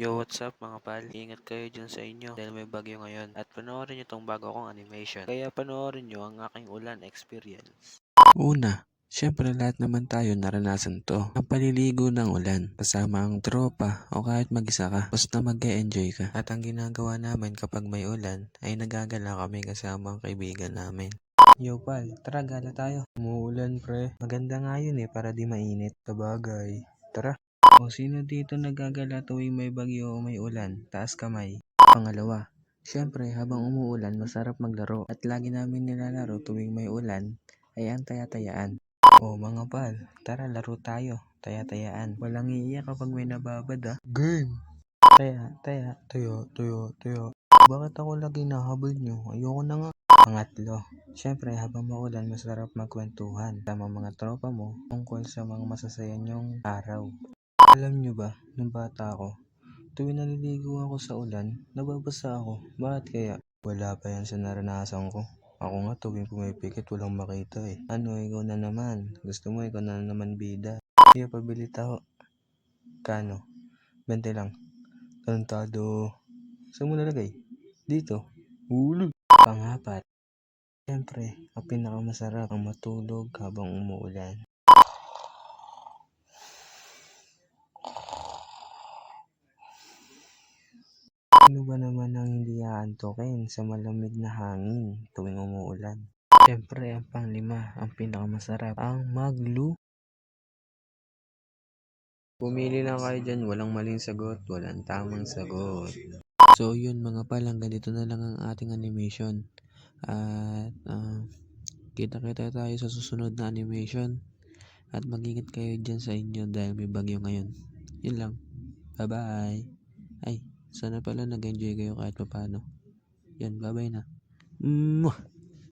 Yo, what's up mga pal? Ingat kayo dyan sa inyo dahil may bagyo ngayon at panoorin nyo tong bago kong animation. Kaya panoorin nyo ang aking ulan experience. Una, syempre lahat naman tayo naranasan to. Ang paliligo ng ulan, kasama ang tropa o kahit mag-isa ka, basta mag-e-enjoy ka. At ang ginagawa namin kapag may ulan ay nagagala kami kasama ang kaibigan namin. Yo pal, tara gala tayo. Umuulan pre. Maganda nga yun para di mainit. Sabagay. Tara. O sino dito nagagala tuwing may bagyo o may ulan? Taas kamay. Pangalawa, syempre habang umuulan masarap maglaro at lagi namin nilalaro tuwing may ulan ay ang taya-tayaan. O mga pal, tara laro tayo. Taya-tayaan. Walang iiyak kapag may nababad Game! Taya. Bakit ako lagi nahabol nyo? Ayoko na nga. Pangatlo, syempre habang maulan masarap magkwentuhan sama mga tropa mo tungkol sa mga masasaya nyong araw. Alam nyo ba, nung bata ako, tuwing naliligo ako sa ulan, nababasa ako. Bakit kaya? Wala pa yan sa naranasan ko. Ako nga tuwing pumipikit walang makita Ano, ikaw na naman. Gusto mo ikaw na naman bida. Kaya pabili tayo. Kano? 20 lang. Tarantado. Saan mo nalagay? Dito. Huli. Pangapat. Siyempre, ang pinakamasarap ang matulog habang umuulan. Ano ba naman ang hindi aantukin sa malamig na hangin tuwing umuulan? Siyempre, ang panglima, ang pinakamasarap, ang Pumili lang kayo dyan, walang maling sagot, walang tamang sagot. So yun mga palang, ganito na lang ang ating animation. At kita-kita tayo sa susunod na animation. At mag-ingat kayo dyan sa inyo dahil may bagyo ngayon. Yun lang. Bye-bye. Ay, sana pala nag-enjoy kayo kahit paano. Yan, bye-bye na. Mwah!